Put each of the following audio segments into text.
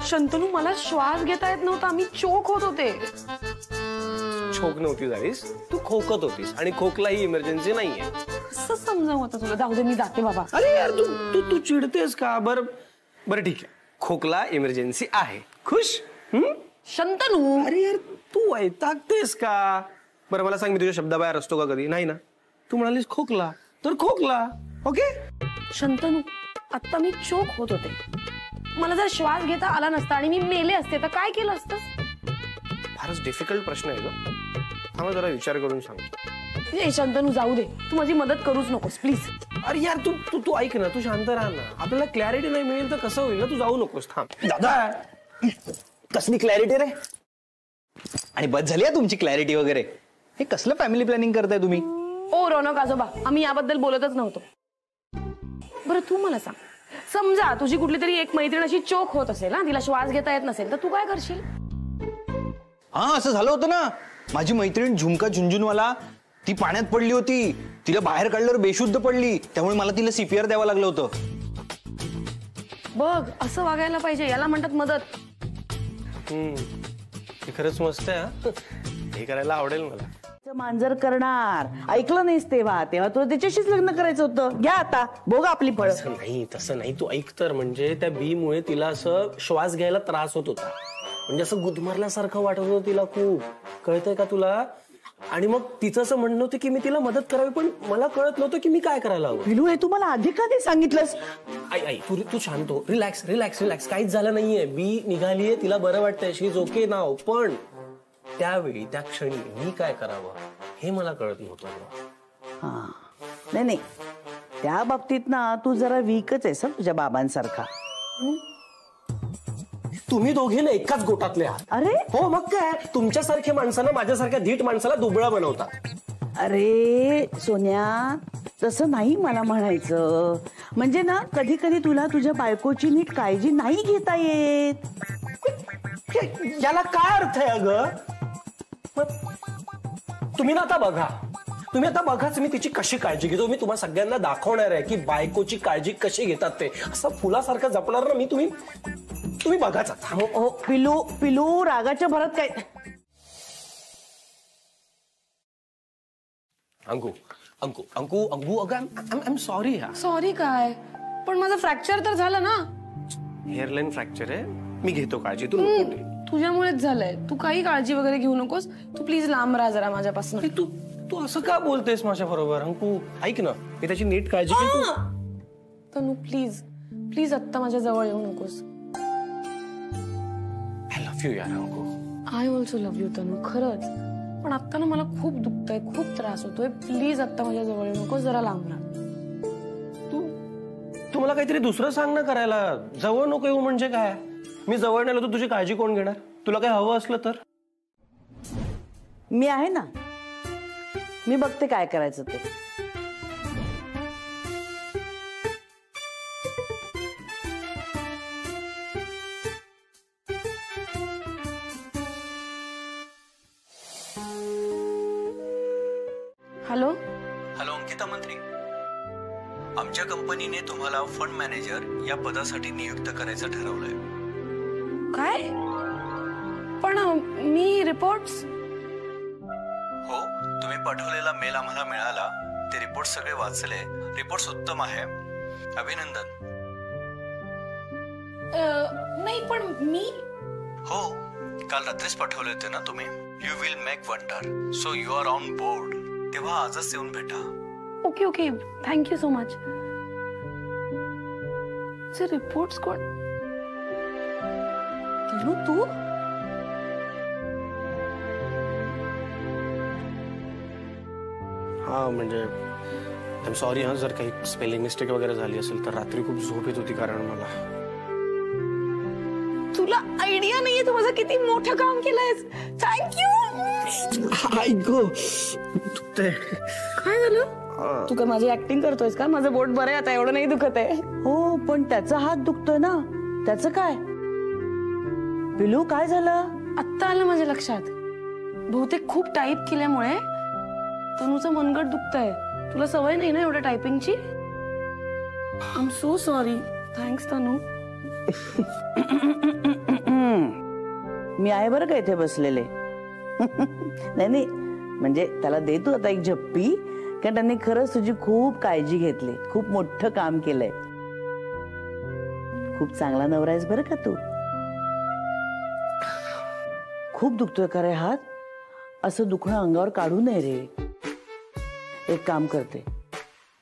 शंतनू मला श्वास घेता येत नव्हता, मी चोक होत होते. चोक नव्हती झालीस तू, खोकत होतीस आणि खोकला ही इमर्जन्सी नाहीये. कसं समजावं होतं तुला? जाऊ दे मी जाते बाबा. अरे यार तू तू तू चिडतेस का? बरं ठीक आहे, खोकला इमर्जन्सी आहे. खुश? शंतनू अरे यार तू वैतागतेस का? बरं मला सांग, मी तुझ्या शब्दाबाहेर असतो का कधी? नाही ना. तू म्हणालीस खोकला तर खोकला. ओके शंतनू, आता मी चोक होत होते. मला जर श्वास घेता आला नसता आणि मी मेले असते तर काय केलं असतं? फारच डिफिकल्ट प्रश्न आहे ग. हा जरा विचार करून सांग. शंतनू जाऊ दे, तू माझी मदत करूच नकोस प्लीज. अरे यार तू तू तू ऐक ना, तू शांत राहा ना. आपल्याला क्लॅरिटी नाही मिळेल तर कसं होईल ना. तू जाऊ नकोस, थांब. दादा कसली क्लॅरिटी रे? आणि बस झाली तुमची क्लॅरिटी वगैरे. हे कसलं फॅमिली प्लॅनिंग करताय तुम्ही? ओ रौनक आजोबा, आम्ही याबद्दल बोलतच नव्हतो. बरं तू मला सांग, समजा तुझी कुठली तरी एक मैत्रीण अशी चोक होत असेल ना, तिला श्वास घेता येत नसेल तर तू काय करशील? हा असं झालं होतं ना. माझी मैत्रीण झुमका झुंझुनवाला, ती पाण्यात पडली होती. तिला बाहेर काढल्यावर बेशुद्ध पडली, त्यामुळे मला तिला सीपीआर द्यावं लागलं होतं. बघ असं वागायला पाहिजे, याला म्हणतात मदत. हे खरंच मस्त आहे. हे करायला आवडेल मला. मांजर करणार ऐकलं नाहीस तेव्हा तुला त्याच्याशीच लग्न करायचं होतं. घ्या आता भोग आपली फळ. तसं नाही तू ऐक तर. म्हणजे त्या बी मुळे तिला असं श्वास घ्यायला त्रास होत होता. म्हणजे असं गुदमरल्यासारखं वाटत होतं तिला खूप. कळतंय का तुला? आणि मग तिचं असं म्हणणं होतं की मी तिला मदत करावी, पण मला कळत नव्हतं की मी काय करायला हवं. पिलू हे तुम्हाला आधी का नाही सांगितलंस? आई तू शांत हो. Relax relax relax. काहीच झालं नाहीये. बी निघालीये, तिला बरं वाटतंय. शी इज ओके नाव. पण त्यावेळी त्या क्षणी मी काय करावं हे मला कळत नव्हतं. हा नाही त्या बाबतीत ना तू जरा वीकच आहेस तुझ्या बाबांसारखा. तुम्ही दोघे ना एकाच गोटातले आहात. अरे हो मग काय, तुमच्यासारख्या माणसानं माझ्यासारख्या धीट माणसाला दुबळा बनवतात. अरे सोन्या तसं नाही मला म्हणायचं. म्हणजे ना कधी कधी तुला तुझ्या बायकोची नीट काळजी नाही घेता येत. याला काय अर्थ आहे अगं? तुम्ही आता बघाच मी तिची कशी काळजी घेतो. मी तुम्हाला सगळ्यांना दाखवणार आहे की बायकोची काळजी कशी घेतात ते. असं फुलासारखं जपणार ना मी. तुम्ही बघाच. हो पिलू रागाच्या भरात काय. अंकू अगं आय एम सॉरी. सॉरी काय? पण माझं फ्रॅक्चर तर झालं ना. हेअरलाईन फ्रॅक्चर आहे. मी घेतो काळजी. तू तुझ्यामुळेच झालंय. तू काही काळजी वगैरे घेऊ नकोस. तू प्लीज लांब राहा जरा माझ्यापासून. तू असं का बोलतेस माझ्या बरोबर? अंकू ऐक ना, मी त्याची नीट काळजी घेतो. तनू प्लीज आत्ता माझ्या जवळ येऊ नकोस. आय लव्ह यू यार Anku. I also love you तनू, खरंच. पण आत्ता ना मला खूप दुखतंय, खूप त्रास होतोय. प्लीज आत्ता माझ्या जवळ येऊ नकोस, जरा लांब राहा. तू मला काहीतरी दुसरं सांग ना करायला. जवळ नको येऊ म्हणजे काय? मी जवळ नाही आलो तर तुझी काळजी कोण घेणार? तुला काय हवं असलं तर? मी आहे ना, मी बघते काय करायचं ते. हॅलो अंकिता मंत्री, आमच्या कंपनीने तुम्हाला फंड मॅनेजर या पदासाठी नियुक्त करायचं ठरवलंय. काय? पण मी रिपोर्ट्स. हो, तुम्ही पाठवलेला मेल आम्हाला मिळाला. ते रिपोर्ट सगळे वाचले. रिपोर्ट उत्तम आहे. अभिनंदन. नाही पण मी. हो, काल रात्रीच पाठवले होते ना तुम्ही. You will make wonder. So you are on board. तेव्हा आजच येऊन भेटा. Okay thank you so much. Reports कोण? तू? हा म्हणजे आय एम सॉरी. हा जर काही स्पेलिंग मिस्टेक वगैरे झाली असेल तर. रात्री खूप झोप येत होती कारण मला. तुला आयडिया नाहीये तू माझं किती मोठं काम केलंयस. थँक्यू. काय झालं? तू काय माझी ऍक्टिंग करतोयस का? माझं बोट बरं आहे आता, एवढं नाही दुखत आहे. हो पण त्याचा हात दुखतोय ना. त्याचं काय? पिलू काय झालं? आत्ता आलं माझ्या लक्षात. बहुतेक खूप टाईप केल्यामुळे तनूचं मनगट दुखतंय. तुला सवय नाही ना एवढ्या टायपिंगची. I am so sorry. Thanks Tanu. मी आहे बरं का इथे बसलेले. नाही नाही, म्हणजे त्याला देतो आता एक झप्पी, कारण त्यांनी खरंच तुझी खूप काळजी घेतली, खूप मोठं काम केलंय. खूप चांगला नवरा आहेस बरं का तू. खूप दुखतोय का रे हात? असं दुखणं अंगावर काढू नये रे. एक काम करते,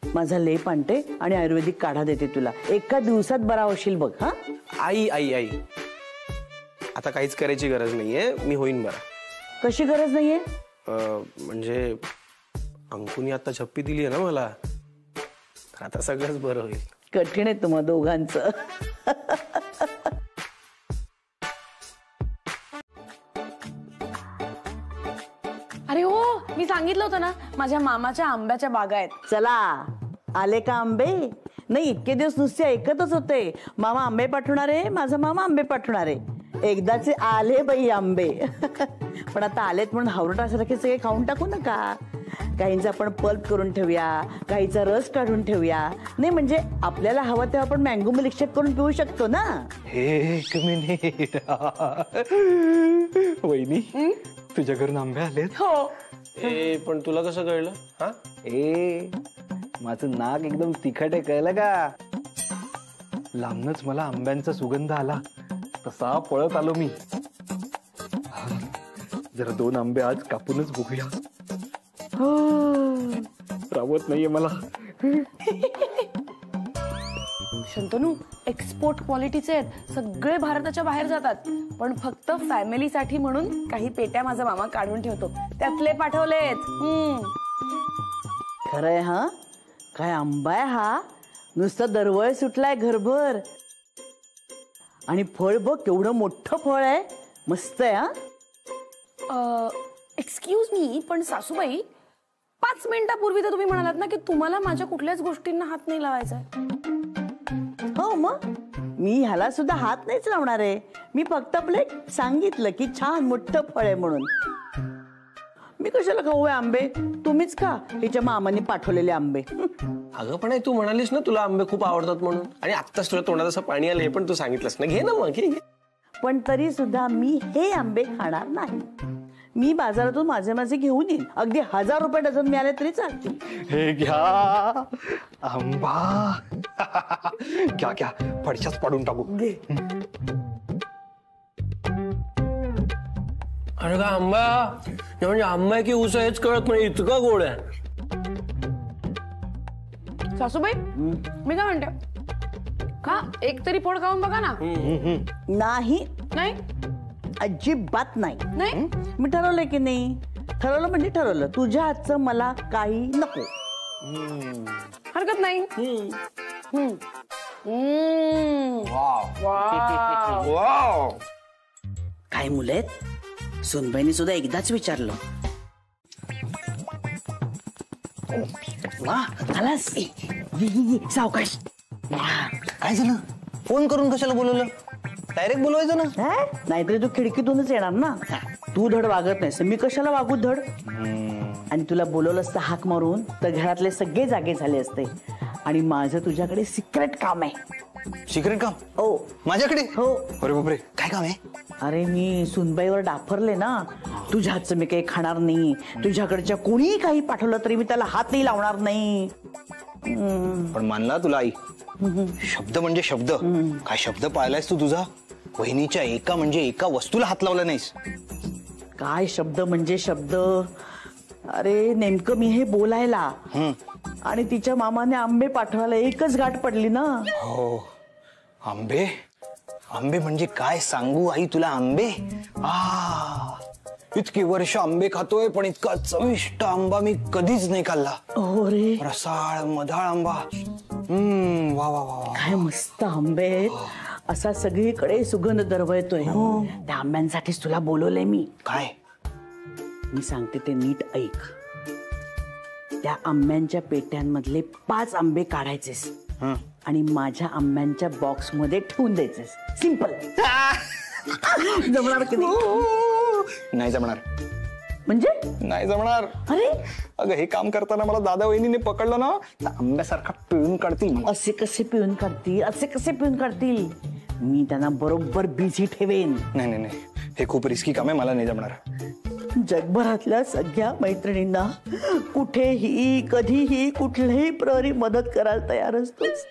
माझा लेप आणते आणि आयुर्वेदिक काढा देते तुला. एका दिवसात बरा होशील बघ. हा आई आई आई, आता काहीच करायची गरज नाहीये, मी होईन बरा. कशी गरज नाहीये? म्हणजे अंकुनी आता झप्पी दिली आहे ना मला, तर आता सगळंच बरं होईल. कठीण आहे तुम्हा दोघांचं. अरे हो, मी सांगितलं होतं ना माझ्या मामाच्या आंब्याच्या बागा आहेत. चला आले का आंबे? नाही, इतके दिवस नुसते ऐकतच होते, मामा आंबे पाठवणार आहे, माझा मामा आंबे पाठवणार आहे. एकदाचे आले बाई आंबे. पण आता आलेत म्हणून हावरटासारखे सगळे खाऊन टाकू नका. काहींचा आपण पल्प करून ठेवूया, काहीचा रस काढून ठेवूया. नाही म्हणजे आपल्याला हवं तेव्हा आपण मँगो मिल्कशेक करून पिऊ शकतो ना. एक मिनिट. वहिनी, तुझ्या घरून आंबे आलेत? हो. पण तुला कसं कळलं? हा, माझं नाक एकदम तिखट आहे, कळलं का? लांबनच मला आंब्यांचा सुगंध आला, तसा पळत आलो मी. जरा 2 आंबे आज कापूनच बघूया. रावत नाहीये मला. शंतनू, एक्सपोर्ट क्वालिटीचे आहेत, सगळे भारताच्या बाहेर जातात, पण फक्त फॅमिलीसाठी म्हणून काही पेट्या माझा मामा काढून ठेवतो, त्यातले पाठवलेत. खरंय? हा काय आंबा आहे हा, नुसतं दरवळ सुटलाय घरभर. आणि फळ बघ केवढं मोठं फळ आहे, मस्त आहे. हा एक्सक्यूज मी, पण सासूबाई 5 मिनिटापूर्वी तर तुम्ही म्हणालात ना की तुम्हाला माझ्या कुठल्याच गोष्टींना हात नाही लावायचा. हो, मग मी ह्याला सुद्धा हात नाहीच लावणार आहे. मी फक्त आपले सांगितलं की छान मोठं फळ आहे म्हणून. मी कशाला खाऊ आंबे? तुम्हीच खा, हिच्या मामाने पाठवलेले आंबे. अगं पण तू म्हणालीस ना तुला आंबे खूप आवडतात म्हणून, आणि आत्ताच तुला तोंडात असं पाणी आलं, हे पण तू सांगितलंस ना. घे ना मग, घे. पण तरी सुद्धा मी हे आंबे खाणार नाही. मी बाजारातून माझे माझे घेऊन येईन, अगदी 1000 रुपये डझन मिळाले तरी चालतील. हे घ्या आंबा. घ्या घ्या, फडशाच पाडून टाकू. अरे का आंबा, म्हणजे आंबा की ऊस हेच कळत नाही, इतका गोड आहे. सासूबाई, मी काय म्हणते, खा एक तरी फोड खाऊन बघा ना. नाही नाही, अजिबात नाही. नाही, मी ठरवलंय की नाही. ठरवलं म्हणजे ठरवलं, तुझ्या हातचं मला काही नको. हरकत नाही. वाव. काय मुलं आहेत? सुनबाईनी सुद्धा एकदाच विचारलं. वा, आलास? सावकाश. काय झालं? फोन करून कशाला बोलवलं? डायरेक्ट बोलवायचं ना. नाहीतरी तू खिडकीतूनच येणार ना. तू धड वागत नाहीस, मी कशाला वागू धड? आणि तुला बोलवलं असतं हाक मारून तर घरातले सगळे जागे झाले असते. आणि माझं तुझ्याकडे सिक्रेट काम आहे. सिक्रेट काम? हो. माझ्याकडे? हो. अरे बापरे, काय काम आहे? अरे मी सुनबाईवर डाफरले ना, तुझ्या हातचं मी काही खाणार नाही, तुझ्याकडच्या कोणीही काही पाठवलं तरी मी त्याला हात नाही लावणार नाही. पण मानला तुला आई, शब्द म्हणजे शब्द. काय शब्द पाळलायस तू तुझा? वहिनीच्या एका म्हणजे एका वस्तूला हात लावला नाहीस. काय शब्द म्हणजे शब्द? अरे नेमकं मी हे बोलायला आणि तिच्या मामाने आंबे पाठवायला एकच गाठ पडली ना. हो, आंबे. आंबे म्हणजे काय सांगू आई तुला. आंबे, इतकी वर्ष आंबे खातोय, पण इतका चविष्ट आंबा मी कधीच नाही खाल्ला. हो रे, रसाळ मधाळ आंबा. वा वा वा, काय मस्त आंबे आहेत. असा सगळीकडे सुगंध दरवळतोय. त्या आंब्यांसाठीच तुला बोलवलंय मी. काय? मी सांगते ते नीट ऐक. त्या आंब्यांच्या पेट्यांमधले 5 आंबे काढायचेस आणि माझ्या आंब्यांच्या बॉक्स मध्ये ठेवून द्यायचेस. सिंपल. जमणार कधी? नाही जमणार. म्हणजे नाही जमणार. अरे अगं, हे काम करताना मला दादा वहिनीने पकडलं ना, तर आंब्यासारखा पिळून काढतील. असे कसे पिळून काढतील? असे कसे पिळून काढतील? मी त्यांना बरोबर बिझी ठेवेन. नाही नाही नाही, हे खूप रिस्की काम आहे, मला नाही जमणार. जगभरातल्या सगळ्या मैत्रिणींना कुठेही कधीही कुठल्याही प्रहरी मदत करायला तयार असतोस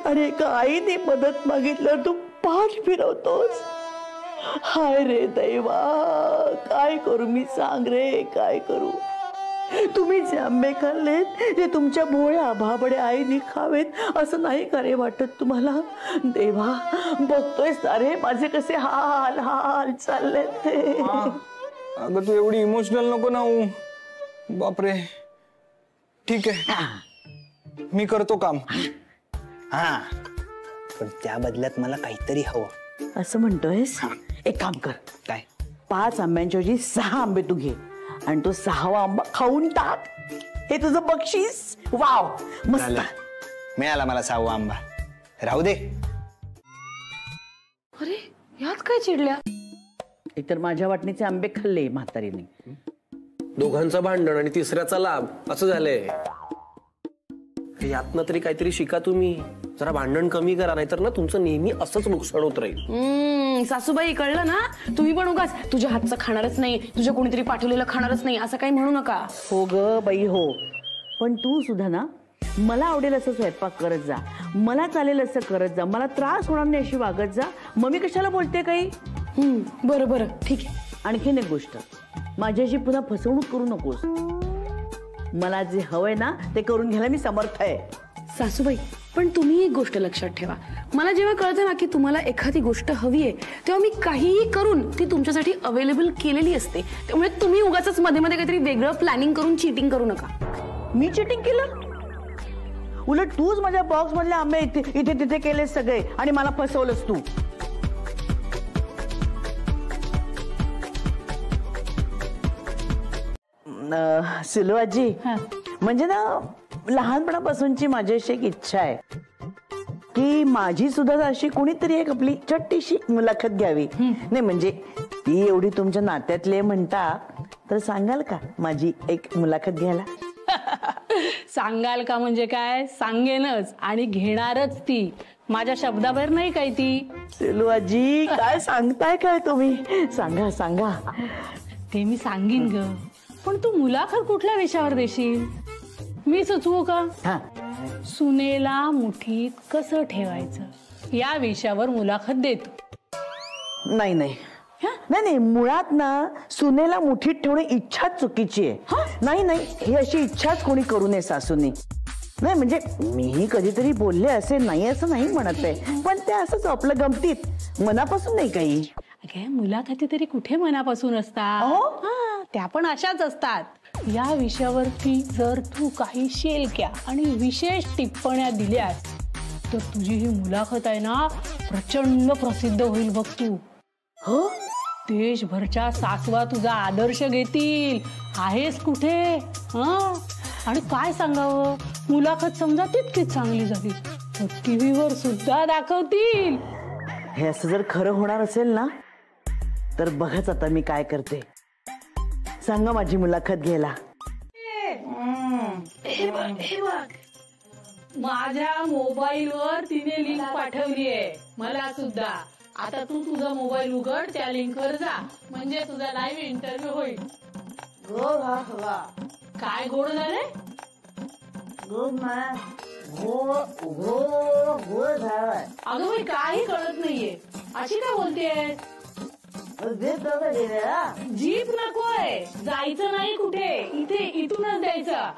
आणि एका आईने मदत मागितल्यावर तू पाठ फिरवतोस. हाय रे दैवा, काय करू मी, सांग रे काय करू. तुम्ही जे आंबे खाल्लेत ते तुमच्या भोळ्या भाबडे आईने खावेत असं नाही का रे वाटत तुम्हाला? देवा बघतोयस अरे माझे कसे हाल हाल चाललेत ते. अगं तू एवढी इमोशनल नको ना होऊ. बापरे. ठीक आहे, मी करतो काम. हा, पण त्या बदल्यात मला काहीतरी हवं. असं म्हणतोयस? एक काम कर, काय? 5 आंब्यांच्या ऐवजी 6 आंबे तू घे आणि तो 6वा आंबा खाऊन टाक. हे तुझं बक्षीस. वाव मस्त. झालं. मिळाला मला 6वा आंबा. राहू दे. अरे यात काय चिडल्या? एकतर माझ्या वाटणीचे आंबे खाल्ले म्हातारीने. दोघांचं भांडण आणि तिसऱ्याचा लाभ असं झालंय. यातनं तरी काहीतरी शिका तुम्ही. जरा भांडण कमी करा, नाहीतर ना तुमचं नेहमी असंच नुकसान होत राहील. सासूबाई कळलं ना, तुम्ही पण उगाच तुझ्या हातचं खाणारच नाही, तुझ्या कोणीतरी पाठवलेलं खाणारच नाही असं काही म्हणू नका. हो ग बाई हो, पण तू सुद्धा ना मला आवडेल असं स्वयंपाक करत जा, मला चालेल असं करत जा, मला त्रास होणार नाही अशी वागत जा. मग मी कशाला बोलते काही? बरं बरं ठीक आहे. आणखीन एक गोष्ट, माझ्याशी पुन्हा फसवणूक करू नकोस. मला जे हवंय ना ते करून घ्यायला मी समर्थ आहे. सासूबाई पण तुम्ही एक गोष्ट लक्षात ठेवा, मला जेव्हा कळतं ना की तुम्हाला एखादी गोष्ट हवी आहे तेव्हा मी काहीही करून ती तुमच्यासाठी अवेलेबल केलेली असते. त्यामुळे तुम्ही उगाचच मध्ये मध्ये काहीतरी वेगळं प्लॅनिंग करून चीटिंग करू नका. मी चिटिंग केलं? उलट तूच माझ्या बॉक्स मधले आंबे इथे तिथे केले सगळे आणि मला फसवलंस तू. सिलू आजी, म्हणजे ना लहानपणापासूनची माझी अशी एक इच्छा आहे की माझी सुद्धा अशी कोणीतरी एक आपली छोटीशी मुलाखत घ्यावी. नाही म्हणजे ती एवढी तुमच्या नात्यातले म्हणता तर सांगाल का माझी एक मुलाखत घ्यायला? सांगाल का म्हणजे काय, सांगेनच आणि घेणारच ती. माझ्या शब्दाबाहेर नाही काय ती. सिलू आजी काय सांगताय काय तुम्ही? सांगा सांगा. ते मी सांगीन ग, पण तू मुलाखत कुठल्या विषयावर देशील? मी सुचवू का? सुनेला मुठीत कसं ठेवायचं या विषयावर मुलाखत देतो. नाही नाही नाही नाही, मुळात ना सुनेला मुठीत ठेवणे इच्छा चुकीची आहे. नाही नाही, ही अशी इच्छाच कोणी करू नये सासूने. नाही म्हणजे मीही कधीतरी बोलले असे नाही असं नाही म्हणत आहे, पण ते असंच आपलं गमतीत, मनापासून नाही काही. अगे मुलाखती तरी कुठे मनापासून असतात, त्या पण अशाच असतात. या विषयावरती जर तू काही शेलक्या आणि विशेष टिप्पण्या दिल्यास तर तुझी ही मुलाखत आहे ना प्रचंड प्रसिद्ध होईल बघ तू. हो, देशभरच्या सासवा तुझा आदर्श घेतील. आहेस कुठे? आणि काय सांगावं, मुलाखत समजा तितकीच चांगली झाली तर टीव्हीवर सुद्धा दाखवतील. हे असं जर खरं होणार असेल ना तर बघच आता मी काय करते. सांगा माझी मुलाखत घ्यायला. माझ्या मोबाईलवर तिने लिंक पाठवली आहे मला सुद्धा. आता तू तुझा मोबाईल उघड, त्या लिंकवर जा, म्हणजे तुझा लाईव्ह इंटरव्ह्यू होईल. काय गोड झाले? अगं बाई काही कळत नाहीये, अशी काय बोलतेय? जीप नकोय, जायचं नाही कुठे, इथे इथूनच द्यायचं.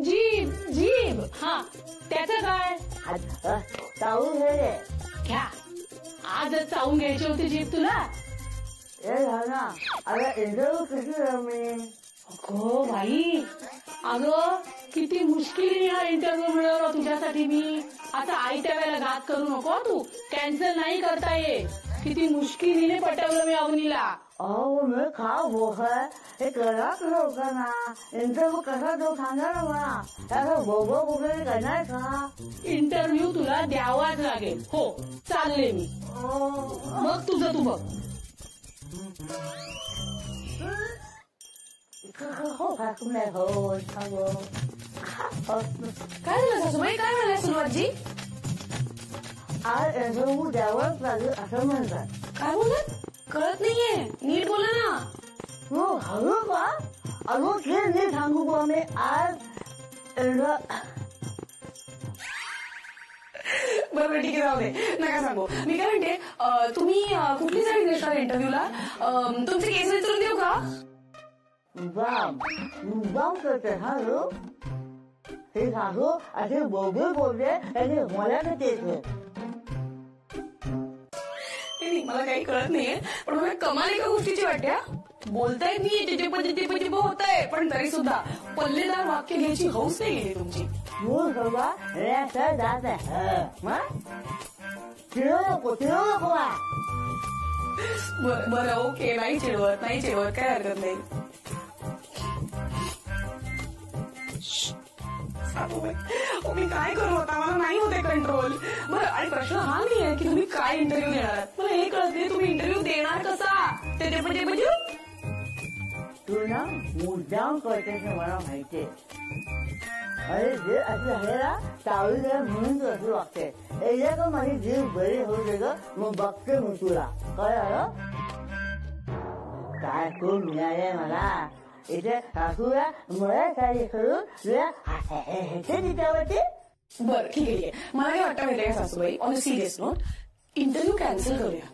जीप जीप, हा त्याचं काय? घ्या, आजच चावून घ्यायची होती जीप तुला. अगो बाई, अगं किती मुश्किलीने हा इंटरव्ह्यू मिळवला तुझ्यासाठी मी. आता आयत्या वेळेला घात करू नको तू, कॅन्सल नाही करता येत. किती मुश्किलीने पटवलं मी अवनीला. मी खा हे करा लोकांना इंटरव्ह्यू कसा तो सांगा ना मला. त्याचं बोबो वगैरे करणार का? इंटरव्ह्यू तुला द्यावाच लागेल. हो चालले मी, मग तुझं तू बघ. काय झालं सासूबाई, काय म्हणाल्या सुरुवातजी? आज इंटरव्ह्यू द्यावाच लागेल असं म्हणतात. काय बोलत? कळत नाहीये, नीट बोला ना. हो हळू का अजून खेळ नाही सांगू का मी आज बरोबर ठीक आहे, जाऊ दे, नका सांगू. मी काय म्हणते, तुम्ही कुठली साडी नेसणार इंटरव्ह्यूला? तुमचे केस विचारून देऊ का? मुद्दाम करते हा लोक. हे सासू असे बोबे बोलते आणि मला येते. नाही, मला काही कळत नाहीये, पण मला कमाल एका गोष्टीची वाटते. बोलतायत नाही, चिचे होत आहे, पण तरी सुद्धा पल्लेदार वाक्य घ्यायची हौस नाही गेली तुमची. मूळ सव्वा रेसर जात आहे. चिडू नको बरं ओके, नाही चिडवत काय हरकत नाही. मी काय करू आता, मला नाही होते कंट्रोल. बरं, आणि प्रश्न हा नाही आहे की तुम्ही काय इंटरव्ह्यू देणार आहात. मला हे कळत नाही, तुम्ही इंटरव्ह्यू देणार कसा? ते म्हणजे तू ना मुद्दाम करते हे मला माहितीये. अरे जे असं आहे ना चावली म्हणून तू असं वागते. एकदा का माझी जीव बरी होऊ दे ग, मग बघते मी तुला. कळलं? काय खूप मिळाले मला. इथे सासूला मला काही करून तुला ह्याचे तिच्यावरती. बरं ठीक आहे, मला काय वाटतं माहिती आहे सासूबाई, on a serious note, interview cancel करूया.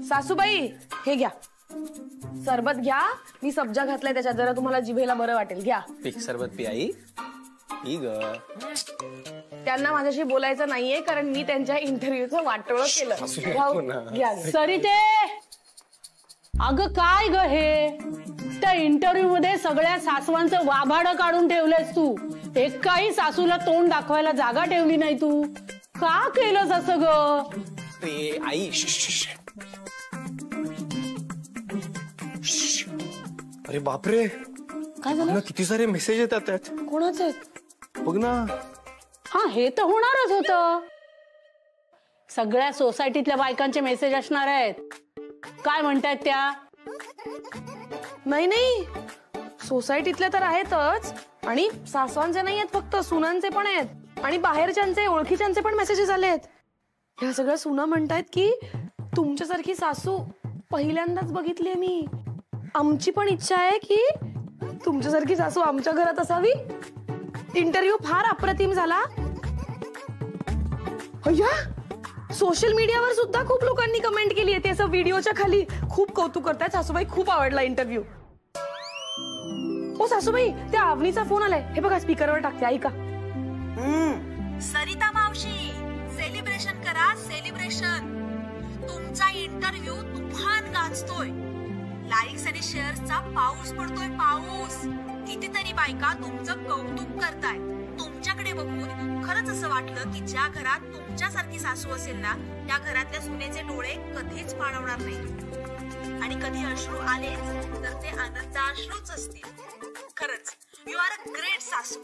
सासूबाई हे घ्या, सरबत घ्या. मी सब्जा घातलाय त्याच्यात, जरा तुम्हाला जिभेला बरं वाटेल. घ्या. सरबत पी आई. ही ग, त्यांना माझ्याशी बोलायचं नाहीये, कारण मी त्यांच्या इंटरव्ह्यूचं वाटोळं केलं. घ्या. सरिते, अगं काय ग हे, त्या इंटरव्ह्यू मध्ये सगळ्या सासवांचं वाभाडं काढून ठेवलंयस तू. एक काही सासूला तोंड दाखवायला जागा ठेवली नाही तू. का केलंस असं ग? आई. अरे बापरे, काय झालं? किती सारे मेसेज येतात त्यात. कोणाचे? बघ ना. हा, हे तर होणारच होतं. सगळ्या सोसायटीतल्या बायकांचे मेसेज असणार आहेत. काय म्हणतायत त्या? नाही, सोसायटीतले तर आहेतच, आणि सासवांचे नाही आहेत फक्त, सुनांचे पण आहेत, आणि बाहेरच्यांचे ओळखीच्यांचे पण मेसेजेस आले आहेत. ह्या सगळ्या सुना म्हणतायत की तुमच्यासारखी सासू पहिल्यांदाच बघितलीये मी. आमची पण इच्छा आहे की तुमच्यासारखी सासू आमच्या घरात असावी. इंटरव्ह्यू फार अप्रतिम झाला. सोशल मीडियावर सुद्धा खूप लोकांनी कमेंट केली आहे, ते असं व्हिडिओच्या खाली खूप कौतुक करतायत. सासूबाई खूप आवडला इंटरव्ह्यू. ओ सासूबाई, त्या आवनीचा फोन आलाय, हे बघा स्पीकरवर टाकते, ऐका. सरिता मावशी, सेलिब्रेशन करा, सेलिब्रेशन. तुमचा इंटरव्ह्यू तुफान गाजतोय. लाईक्स आणि शेअर्सचा पाऊस पडतोय, पाऊस. कितीतरी बायका तुमचं कौतुक करताय. तुमच्याकडे बघून खरंच असं वाटलं की ज्या घरात तुमच्यासारखी सासू असेल ना, त्या घरातल्या सुनेचे डोळे कधीच पाणवणार नाही, आणि कधी अश्रू आलेच तर ते आनंदाश्रूच असतील. खरंच यू आर अ ग्रेट सासू.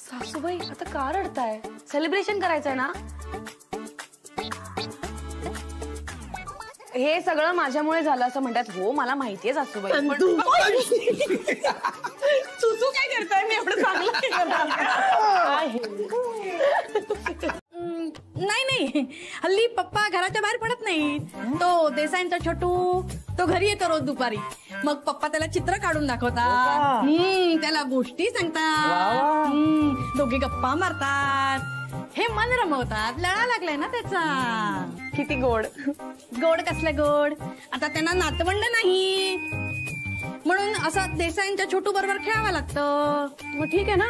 सासूबाई आता का रडताय? सेलिब्रेशन करायचंय ना. हे सगळं माझ्यामुळे झालं असं म्हणतात. हो मला माहितीये सासूबाई, तू काय करताय? मी एवढं चांगलं नाही, हल्ली पप्पा घराच्या बाहेर पडत नाही. तो देसाईंचा छोटू तो घरी येतो रोज दुपारी. मग पप्पा त्याला चित्र काढून दाखवतात, त्याला गोष्टी सांगतात, दोघे गप्पा मारतात. हे मन रमवतात. लळा लागलाय ना त्याचा. किती गोड. गोड कसलं गोड? आता त्यांना नातवंड नाही, म्हणून असं देसाईंच्या छोटू बरोबर खेळावं लागतं. मग ठीक आहे ना,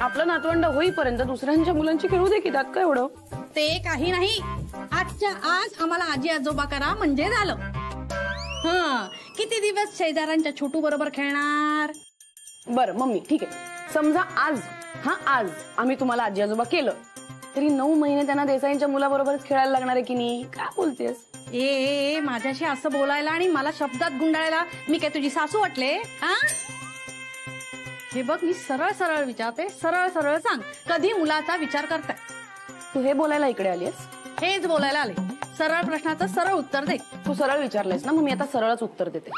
आपलं नातवंड होईपर्यंत दुसऱ्यांच्या मुलांची खेळू दे की, त्यात काय एवढं. ते काही नाही, आजच्या आज आम्हाला आजी आजोबा करा म्हणजे झालं. किती दिवस शेजाऱ्यांच्या छोटू बरोबर खेळणार? बरं मम्मी ठीक आहे, समजा आज आम्ही तुम्हाला आजी आजोबा केलं, तरी 9 महिने त्यांना देसाईंच्या मुलाबरोबरच खेळायला लागणार आहे की नाही? काय बोलतेस? ए माझ्याशी असं बोलायला आणि मला शब्दात गुंडाळायला मी काय तुझी सासू वाटले? हे बघ, मी सरळ सरळ विचारते, सरळ सरळ सांग, कधी मुलाचा विचार करताय? तू हे बोलायला इकडे आलीस? हेच बोलायला आले. सरळ प्रश्नाचं सरळ उत्तर दे. तू सरळ विचारलेस ना, मग मी आता सरळच उत्तर देते.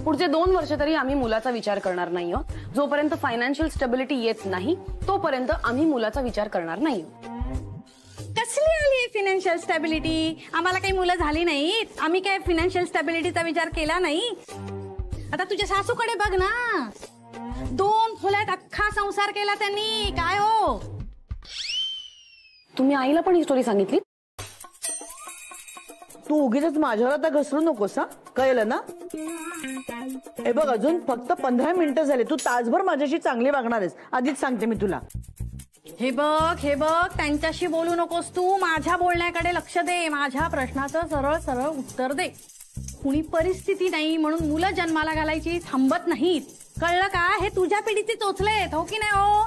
पुढचे 2 वर्ष तरी आम्ही मुलाचा विचार करणार नाही आहोत. जोपर्यंत फायनान्शियल स्टेबिलिटी येत नाही तोपर्यंत आम्ही मुलाचा विचार करणार नाही. कसली आली फायनान्शियल स्टॅबिलिटी? आम्हाला काही मुलं झाली नाहीत, आम्ही काय फायनान्शियल स्टॅबिलिटीचा विचार केला नाही. आता तुझ्या सासूकडे बघ ना, 2 खोल्यात अख्खा संसार केला त्यांनी. काय हो, तुम्ही आईला पण ही स्टोरी सांगितली? तू उगीच माझ्यावर आता घसरू नकोस हा, कळलं ना? हे बघ, अजून फक्त 15 मिनिटं झाले, तू तासभर माझ्याशी चांगली वागणार आहेस, आधीच सांगते मी तुला. हे बघ, त्यांच्याशी बोलू नकोस तू. माझ्या बोलण्याकडे लक्ष दे. माझ्या प्रश्नाचं सरळ सरळ उत्तर दे. कुणी परिस्थिती नाही म्हणून मुलं जन्माला घालायची थांबत नाहीत. कळलं का? हे तुझ्या पिढीचे चोचलेत, हो की नाही हो?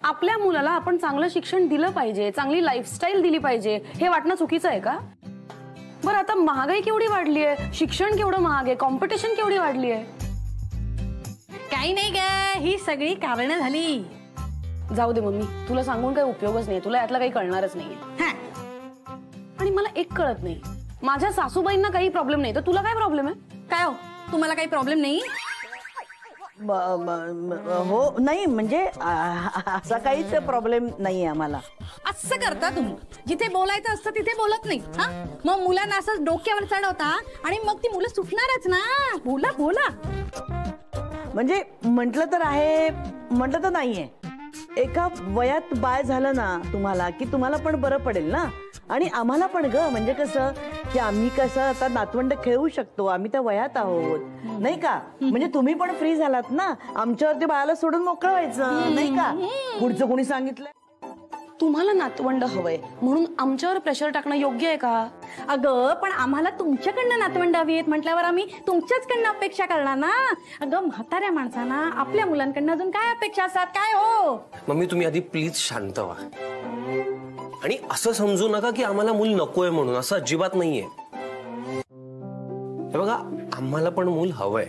आपल्या मुलाला आपण चांगलं शिक्षण दिलं पाहिजे, चांगली लाईफस्टाईल दिली पाहिजे, हे वाटणं चुकीचं आहे का? बरं, आता महागाई केवढी वाढली आहे, शिक्षण केवढं महाग आहे, कॉम्पिटिशन केवढी वाढली आहे. काही नाही ग, ही सगळी कारणं झाली. जाऊ दे मम्मी, तुला सांगून काही उपयोगच नाही, तुला यातला काही कळणारच नाहीये. आणि मला एक कळत नाही, माझ्या सासूबाईंना काही प्रॉब्लेम नाही तर तुला काय प्रॉब्लेम आहे? काय हो, तुम्हाला काही प्रॉब्लेम नाही? हो, नाही म्हणजे असा काहीच प्रॉब्लेम नाहीये आम्हाला. असं करता तुम्ही, जिथे बोलायचं असतं तिथे बोलत नाही. हा, मग मुलांना असं डोक्यावर चढवता आणि मग ती मुलं सुटणारच ना. बोला बोला. म्हणजे म्हटलं तर आहे, म्हटलं तर नाहीये. एका वयात बाय झालं ना तुम्हाला की तुम्हाला पण बरं पडेल ना, आणि आम्हाला पण ग. म्हणजे कसं की आम्ही कसं आता नातवंड खेळू शकतो, आम्ही त्या वयात आहोत नाही का. म्हणजे तुम्ही पण फ्री झालात ना, आमच्यावरती बाळाला सोडून मोकळं व्हायचं नाही का. पुढचं कोणी सांगितलं? तुम्हाला नातवंड हवंय म्हणून आमच्यावर प्रेशर टाकणं योग्य आहे का? अगं, पण आम्हाला तुमच्याकडनं नातवंड हवी आहेत म्हटल्यावर आम्ही तुमच्याचकडनं अपेक्षा करणार ना. अगं, म्हाताऱ्या माणसांना आपल्या मुलांकडनं अजून काय अपेक्षा असतात? काय हो मम्मी, तुम्ही आधी प्लीज शांत व्हा आणि असं समजू नका की आम्हाला मूल नकोय म्हणून. असं अजिबात नाहीये. हे बघा, आम्हाला पण मूल हवंय,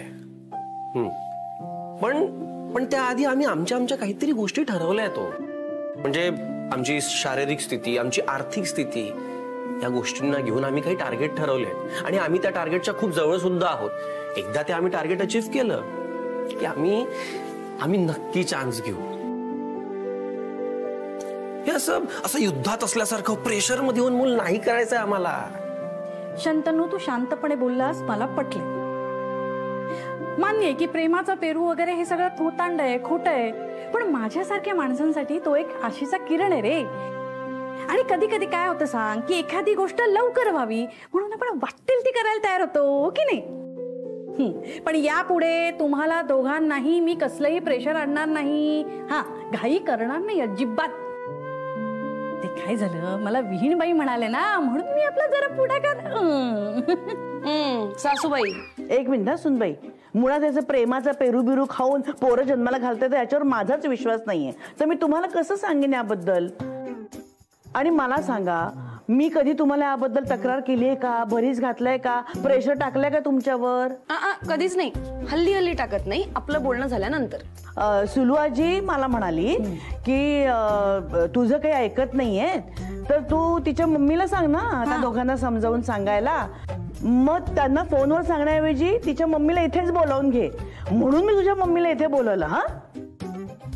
पण त्याआधी आम्ही आमच्या काहीतरी गोष्टी ठरवल्या तो. म्हणजे आमची शारीरिक स्थिती, आमची आर्थिक स्थिती, या गोष्टींना घेऊन आम्ही काही टार्गेट ठरवले आणि आम्ही त्या टार्गेटच्या खूप जवळ सुद्धा आहोत. एकदा ते आम्ही टार्गेट अचीव्ह केलं की आम्ही नक्की चान्स घेऊ. हे असं युद्धात असल्यासारखं प्रेशर मध्ये येऊन मूल नाही करायचंय आम्हाला. शंतनू, तू शांतपणे बोललास, मला पटले. मान्य आहे की प्रेमाचा पेरू वगैरे हे सगळं थोतांड आहे, खोटं आहे, पण माझ्यासारख्या माणसांसाठी तो एक आशेचा किरण आहे रे. आणि कधी कधी काय होतं सांग, की एखादी गोष्ट लवकर व्हावी म्हणून आपण वाटेल ती करायला तयार होतो, हो की नाही. पण यापुढे तुम्हाला दोघांनाही मी कसलंही प्रेशर आणणार नाही. हा, घाई करणार नाही अजिबात. ते काय झालं, मला विहीणबाई म्हणाले ना, म्हणून मी आपला जरा पुढाकार. सासूबाई, एक मिनिट हा सुनबाई, मुळात त्याचं प्रेमाचा पेरू बिरू खाऊन पोरं जन्माला घालते तर याच्यावर माझाच विश्वास नाहीये, तर मी तुम्हाला कसं सांगेन याबद्दल. आणि मला सांगा, मी कधी तुम्हाला याबद्दल तक्रार केली आहे का, भरीस घातलाय का, प्रेशर टाकलंय का तुमच्यावर? कधीच नाही. हल्ली टाकत नाही, आपलं बोलणं झाल्यानंतर. सुलू आजी मला म्हणाली की तुझं काही ऐकत नाहीये तर तू तिच्या मम्मीला सांग ना, त्या दोघांना समजावून सांगायला. मग त्यांना फोनवर सांगण्याऐवजी तिच्या मम्मीला इथेच बोलावून घे, म्हणून मी तुझ्या मम्मीला इथे बोलवलं. हा,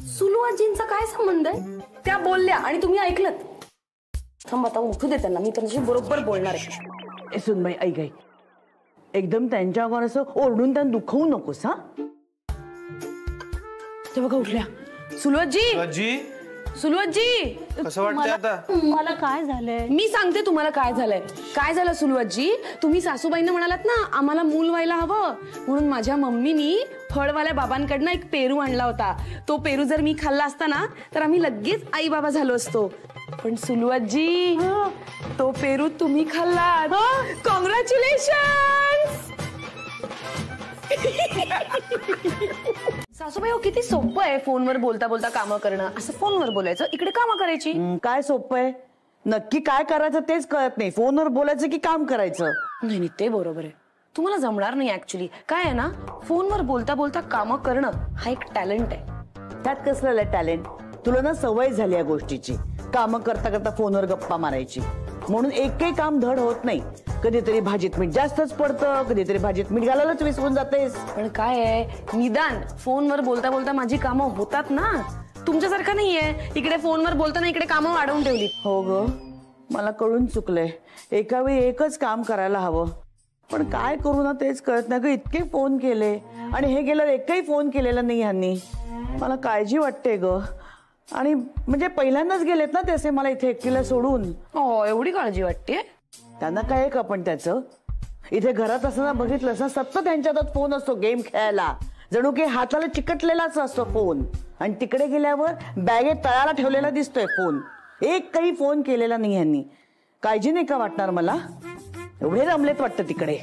सुलू आजींचा काय संबंध आहे? त्या बोलल्या आणि तुम्ही ऐकलं. थांब, आता उठू दे त्यांना, मी त्यांच्याशी बरोबर बोलणार आहे. सुनबाई, ऐक ऐक, एकदम त्यांच्यावर असं ओरडून त्यांना दुखवू नकोस. हा, ते बघा उठल्या. सुलू आजी, सुलू आजी, कसं वाटतंय आता? मला काय झालंय? मी सांगते तुम्हाला काय झालंय. काय झालं सुलू आजी, तुम्ही सासूबाईंना म्हणालात ना आम्हाला मूल व्हायला हवं, म्हणून माझ्या मम्मीनी फळवाल्या बाबांकडनं एक पेरू आणला होता. तो पेरू जर मी खाल्ला असता ना तर आम्ही लगेच आई बाबा झालो असतो. पण सुलू आजी, तो पेरू तुम्ही खाल्लात. कॉंग्रॅच्युलेशन. सासूबाई, हो किती सोपं आहे फोनवर बोलता बोलता कामं करणं. असं फोनवर बोलायचं, इकडे कामं करायची. काय सोपं आहे? नक्की काय करायचं तेच कळत नाही. फोनवर बोलायचं की काम करायचं? नाही, ते बरोबर आहे. तुम्हाला जमणार नाही ऍक्च्युली. काय आहे ना, फोनवर बोलता बोलता कामं करणं हा एक टॅलेंट आहे. त्यात कसलं टॅलेंट? तुला ना सवय झाली या गोष्टीची, कामं करता करता फोनवर गप्पा मारायची, म्हणून एकही काम धड होत नाही. कधीतरी भाजीत मीठ जास्तच पडतं, कधीतरी भाजीत मीठ घालायलाच विसरून जातेस. पण काय आहे, निदान फोनवर बोलता बोलता माझी कामं होतात ना. तुमच्यासारखं नाहीये, इकडे फोनवर बोलताना इकडे कामं वाढवून ठेवली. हो ग, मला कळून चुकलंय. एका वेळी एकच काम करायला हवं, पण काय करू ना तेच कळत नाही ग. इतके फोन केले आणि हे गेल्यावर एकही फोन केलेला नाही ह्यांनी. मला काळजी वाटते ग. आणि म्हणजे पहिल्यांदाच गेलेत ना तसे मला इथे एकटीला सोडून. हो, एवढी काळजी वाटते. त्यांना काय आहे का पण त्याचं. इथे घरात असताना बघितलंस ना, सतत त्यांच्या हातात फोन असतो गेम खेळायला, जणू की हाताला चिकटलेलाच असतो फोन. आणि तिकडे गेल्यावर बॅगेत तळाला ठेवलेला दिसतोय फोन. एक काही फोन केलेला नाही यांनी. काळजी नाही का वाटणार मला. एवढे रमलेत वाटतं तिकडे.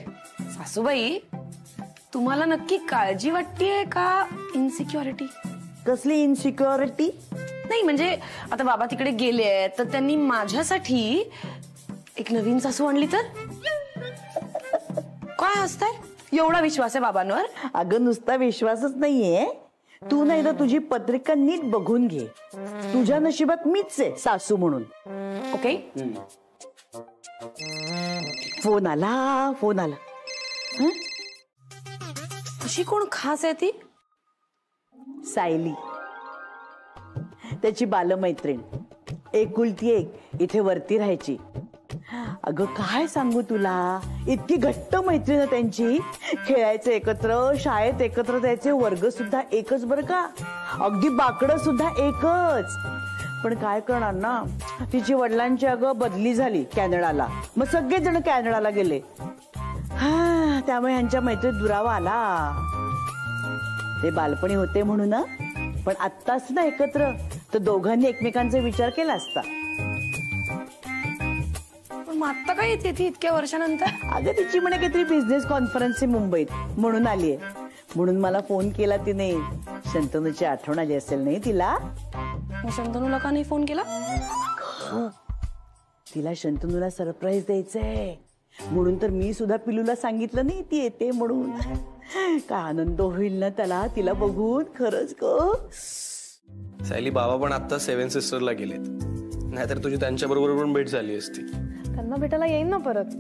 सासूबाई, तुम्हाला नक्की काळजी वाटतेय का इन्सिक्युरिटी? कसली इन्सिक्युरिटी? नाही म्हणजे आता बाबा तिकडे गेले तर त्यांनी माझ्यासाठी एक नवीन सासू आणली तर? काय हसताय? एवढा विश्वास आहे बाबांवर? अगं नुसता विश्वासच नाहीये, तू नाही तर तुझी पत्रिका नीट बघून घे. तुझ्या नशिबात मीच आहे सासू म्हणून. ओके. फोन आला, फोन आला. अशी कोण खास आहे ती? सायली, त्याची बालमैत्रीण. एकुलती एक, इथे वरती राहायची. अगं काय सांगू तुला, इतकी घट्ट मैत्रीण आहे त्यांची. खेळायचं एकत्र, शाळेत एकत्र जायचे, वर्ग सुद्धा एकच बरं का. अगदी बाकडं सुद्धा एकच. पण काय करणार ना, तिची वडिलांची अगं बदली झाली कॅनडाला. मग सगळेजण कॅनडाला गेले. हा, त्यामुळे ह्यांच्या मैत्रीत दुरावा आला. ते बालपणी होते म्हणून ना, पण आत्ताच ना एकत्र तर दोघांनी एकमेकांचा विचार केला असता. पण मग आत्ता काय येते ती इतक्या वर्षानंतर? अगं तिची म्हणे काहीतरी बिझनेस कॉन्फरन्स आहे मुंबईत, म्हणून आलीये. म्हणून मला फोन केला तिने. शंतनूची आठवण आली असेल नाही तिला. मग शंतनूला का नाही फोन केला? तिला शंतनूला सरप्राईज द्यायचंय, म्हणून तर मी सुद्धा पिलूला सांगितलं नाही ती येते म्हणून. काय आनंद होईल ना त्याला तिला बघून. खरंच ग. सायली, बाबा पण आता 7 सिस्टरला गेलेत, नाहीतर तुझी त्यांच्या बरोबर पण भेट झाली असती. त्यांना भेटायला येईन ना परत.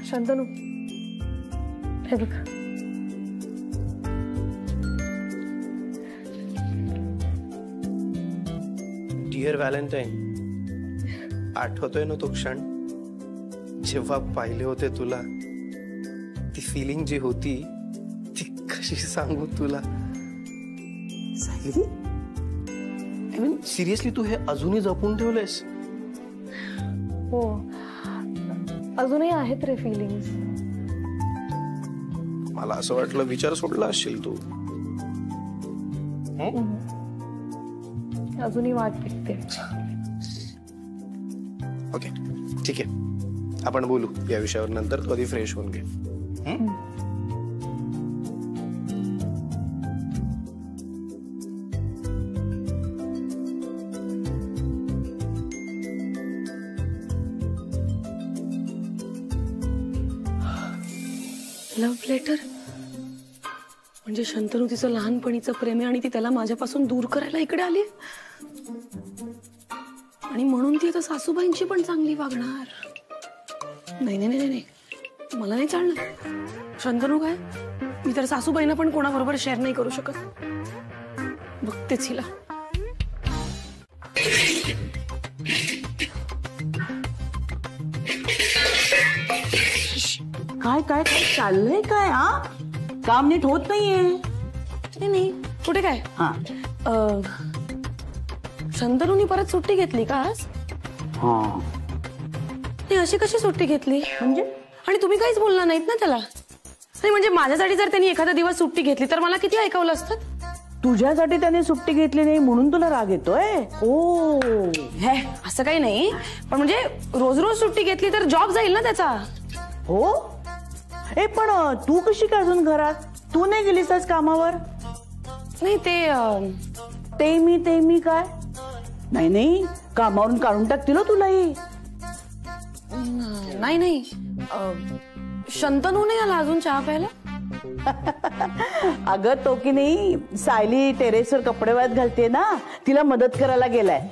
शंतनू, हे बघ. डिअर व्हॅलेंटाईन, आठवतोय ना तो क्षण जेव्हा पाहिले होते तुला? ती फिलिंग जी होती ती कशी सांगू तुला. सायली, आय मीन सिरियसली, तू हे अजूनही जपून ठेवलंयस? हो, अजूनही आहेत रे फिलिंग्स. मला असं वाटलं विचार सोडला असशील तू. अजूनही वाट बघते. ओके, ठीक आहे, आपण बोलू या विषयावर नंतर. कधी फ्रेश होऊन घे. लव्ह लेटर म्हणजे शंतनू तिचं लहानपणीचं प्रेम आहे आणि ती त्याला माझ्यापासून दूर करायला इकडे आली. आणि म्हणून ती आता सासूबाईंची पण चांगली वागणार. नाही नाही नाही नाही, मला नाही चालणार. शंतनू काय, मी तर सासूबाईंना पण कोणाबरोबर शेअर नाही करू शकत. बघतेच हिला. काय काय काय चाललंय काय? हा, काम नीट होत नाहीये. नाही नाही, कुठे काय. हा शंतनूनी परत सुट्टी घेतली का आज? हा, ती अशी कशी सुट्टी घेतली म्हणजे? आणि तुम्ही काहीच बोलला नाहीत ना त्याला? नाही म्हणजे माझ्यासाठी जर त्यांनी एखादा दिवस सुट्टी घेतली तर मला किती ऐकवलं असतं. तुझ्यासाठी त्याने सुट्टी घेतली नाही म्हणून तुला राग येतोय? ओ, हे असं काही नाही, पण म्हणजे रोज रोज सुट्टी घेतली तर जॉब जाईल ना त्याचा. हो. ए पण तू कशी काय अजून घरात? तू नाही गेलीस आज कामावर? नाही ते मी काय? नाही नाही, कामावरून काढून टाकतील तुलाही. नाही नाही, शंतनू नाही आला अजून चहा प्यायला? अगं तो की नाही सायली टेरेसवर कपडे वाळत घालते ना, तिला मदत करायला गेलाय.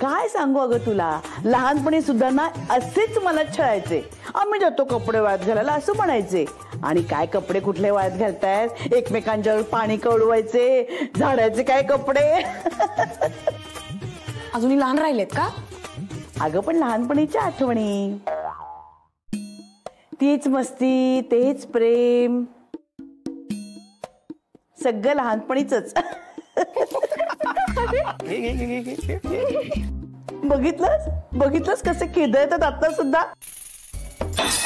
काय सांगू अगं तुला, लहानपणी सुद्धा ना असेच मला छळायचे. आम्ही जातो कपडे वाळत घालायला असं म्हणायचे. आणि काय कपडे कुठले वाळत घालतायत, एकमेकांच्यावर पाणी कळवायचे, झाडाचे काय कपडे. अजूनही लहान राहिलेत का? अगं पण लहानपणीच्या आठवणी, तीच मस्ती, तेच प्रेम, सगळं लहानपणीच. बघितलंस कसे खेदळतात आता सुद्धा.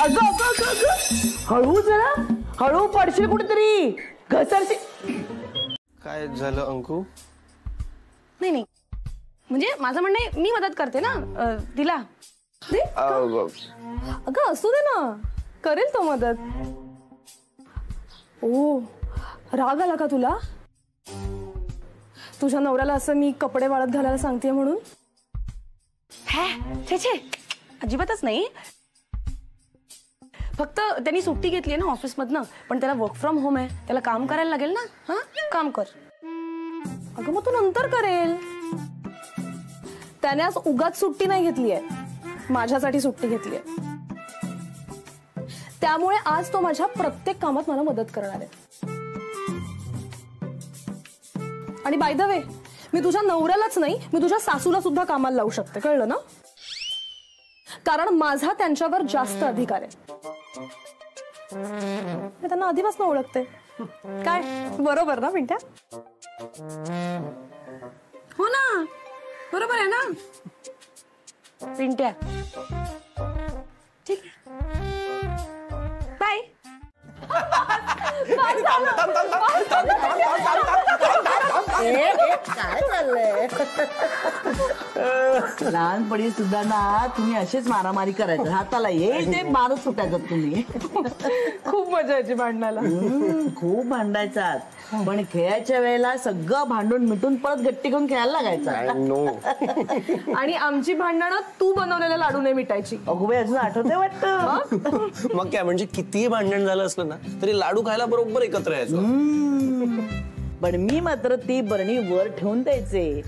अगं अगं अगं अगं हळू, जरा हळू, पडशील कुठेतरी, घसरशील. काय झालं अंकू? नाही नाही, म्हणजे माझं म्हणणं आहे, मी मदत करते ना तिला. अगं असू दे ना, करेल तो मदत. ओ, राग आला का तुला तुझ्या नवऱ्याला असं मी कपडे वाळत घालायला सांगते म्हणून? छे छे, अजिबातच नाही. फक्त त्यांनी सुट्टी घेतली ना ऑफिस मधनं, पण त्याला वर्क फ्रॉम होम आहे, त्याला काम करायला लागेल ना. हा, काम कर. अगं मग तू नंतर करेल. त्याने आज उगाच सुट्टी नाही घेतलीये, माझ्यासाठी सुट्टी घेतलीये. त्यामुळे आज तो माझ्या प्रत्येक कामात मला मदत करणार आहे. आणि बाय द वे, मी तुझ्या नवऱ्यालाच नाही, मी तुझ्या सासूला सुद्धा कामाला लावू शकते, कळलं ना? कारण माझा त्यांच्यावर जास्त अधिकार आहे. मी त्यांना आधीपासून ओळखते. काय बरोबर ना पिंट्या? हो ना, बरोबर आहे ना पिंट्या? ठीक आहे, बाय. काय चाललंय? लहानपणी सुद्धा ना तुम्ही असेच मारामारी करायचं, हाताला येईल ते मारत सुटायचं तुम्ही. खूप मजा यायची भांडणाला. खूप भांडायचात, पण खेळायच्या वेळेला सगळं भांडून मिटून परत गट्टी घेऊन खेळायला लागायचं. आणि आमची भांडणं तू बनवलेल्या लाडूने मिटायची. अगोबाई अजून आठवते वाटतं. मग काय, म्हणजे कितीही भांडण झालं असलं ना तरी लाडू खायला बरोबर एकत्र यायचो. पण मी मात्र ती बरणी वर ठेवून द्यायचे.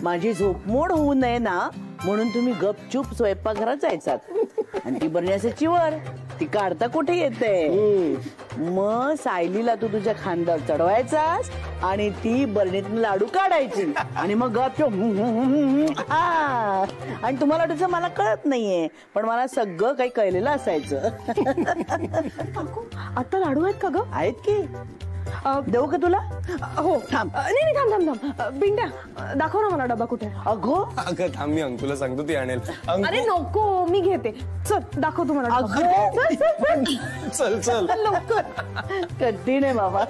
माझी झोपमोड होऊ नये ना म्हणून तुम्ही गपचूप स्वयंपाकघरात जायचात. आणि ती बरणी असायची वर, ती काढता कुठे येते. मग सायलीला तू तुझ्या खांद्यावर चढवायचास आणि ती बरणीतून लाडू काढायची आणि मग गपचूप. आणि तुम्हाला वाटायचं मला कळत नाहीये, पण मला सगळं काही कळलेलं असायचं. आता लाडू आहेत का ग? आहेत की, देऊ का तुला? हो, थांब. नाही थांब थांब थांब. बिंड्या, दाखव ना मला डबा कुठे. अगं थांब, मी अंकुला सांगतो ती आणेल. अरे नको, मी घेते. चल दाखव तुम्हाला. चल चल लवकर. कठीण आहे बाबा.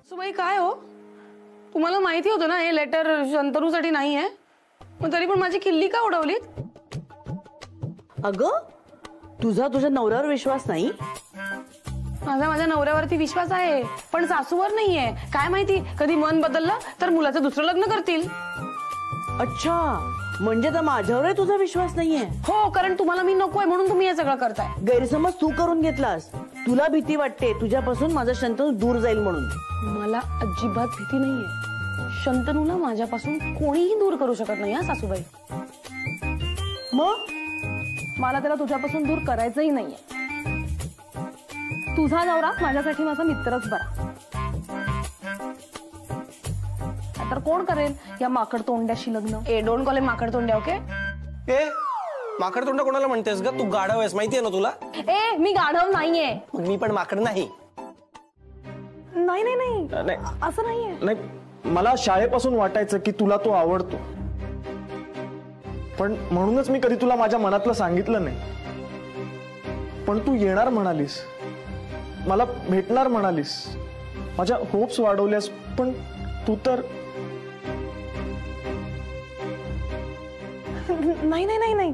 सुबाई काय हो, तुम्हाला माहिती होतं ना हे लेटर शंतनूसाठी नाही आहे, मग तरी पण माझी किल्ली का उडवली? अगं तुझा तुझ्या नवऱ्यावर विश्वास नाही? माझ्या नवऱ्यावरती विश्वास आहे, पण सासूवर नाहीये. काय माहिती कधी मन बदललं तर मुलाचं दुसरं लग्न करतील. अच्छा, म्हणजे तर माझ्यावरही तुझा विश्वास नाहीये? हो, कारण तुम्हाला मी नकोय म्हणून तुम्ही हे सगळं करताय. गैरसमज तू करून घेतलास. तुला भीती वाटते तुझ्यापासून माझा शंतनू दूर जाईल म्हणून. मला अजिबात भीती नाहीये. शंतनूला माझ्यापासून कोणीही दूर करू शकत नाही हा सासूबाई. मग मला त्याला तुझ्यापासून दूर करायचंही नाहीये. तुझा नवरा माझ्यासाठी माझा मित्रच बरा. तर कोण करेल या माकड तोंड्याशी लग्न? डोंट कॉल हिम माकड तोंड्या. ओके, ए माकड तोंडा कोणाला म्हणतेस ग? तू गाढव आहेस माहितीये ना तुला. मी गाढव नाहीये. मग मी पण माकड नाही. नाही नाही नाही, नाही असं नाहीये. नाही, मला शाळेपासून वाटायचं की तुला तो आवडतो, पण म्हणूनच मी कधी तुला माझ्या मनातलं सांगितलं नाही. पण तू येणार म्हणालीस, मला भेटणार म्हणालीस, माझ्या होप्स वाढवल्यास, पण तू तर नाही नाही नाही नाही,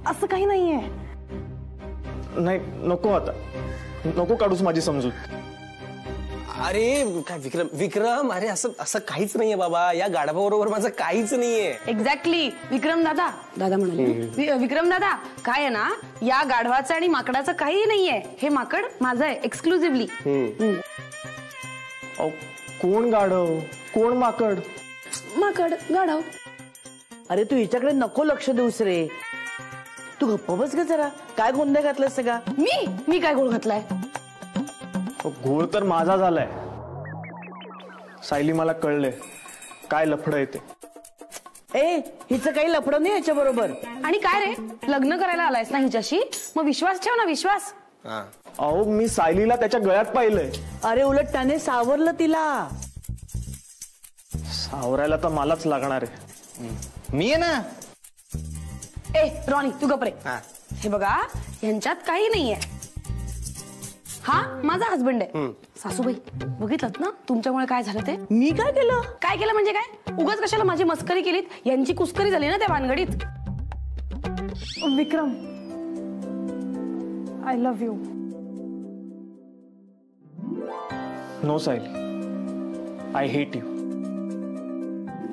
असं काही नाहीये. नाही, नको आता, नको काढूस माझी समजूत. अरे काय विक्रम विक्रम, अरे असं असं काहीच नाहीये बाबा, या गाढवाबरोबर माझं काहीच नाहीये. एक्झॅक्टली. विक्रम दादा, दादा म्हणाले विक्रम दादा, काय आहे ना, या गाढवाचं आणि माकडाचं काही नाहीये. हे माकड माझं आहे एक्सक्लुझिव्हली. कोण गाढव कोण माकड? माकड गाढव. अरे तू हिच्याकडे नको लक्ष देऊस रे, तू गप्प बस ग जरा. काय गोंधळ घातलास सगळा? मी काय गोळ घातलाय? घोळ तर माझा झालाय. सायली मला कळलंय काय लफडं आहे ते. ए हिचं काही लफडं नाही याच्या बरोबर. आणि काय रे, लग्न करायला आलायस ना हिच्याशी, मग विश्वास ठेव ना, विश्वास. अहो मी सायलीला त्याच्या गळ्यात पाहिलंय. अरे उलट त्याने सावरलं तिला. सावरायला तर मलाच लागणार आहे. मी आहे ना. ए रॉनी तू गप रे. हे बघा, यांच्यात काही नाहीये. हा माझा हसबंड आहे. सासूबाई बघितलं ना तुमच्यामुळे काय झालं ते. मी काय केलं? काय केलं म्हणजे काय, उगाच कशाला माझी मस्करी केलीत. यांची कुस्करी झाली ना त्या भानगडीत. Vikram, I love you. No Sayali, I hate you.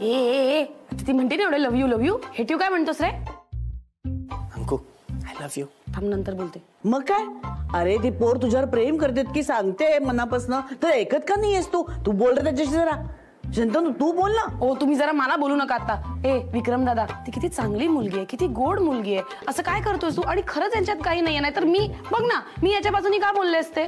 ए ती म्हणते ना एवढे लव्ह यू हेट यू काय म्हणतोस रे. Anku I love you. थांब नंतर बोलते. मग काय, अरे ती पोर तुझ्यावर प्रेम करते की सांगते मनापासनं, तर ऐकत का नाहीयेस तू? तू बोल रे त्याच्याशी जरा. शंतनू तू बोल ना. ओ तुम्ही जरा मला बोलू नका आता. ए विक्रम दादा, ती किती चांगली मुलगी आहे, किती गोड मुलगी आहे. असं काय करतोय तू? आणि खरंच यांच्यात काही नाहीये, नाहीतर मी बघ ना, मी याच्या बाजूनी का बोलले असते.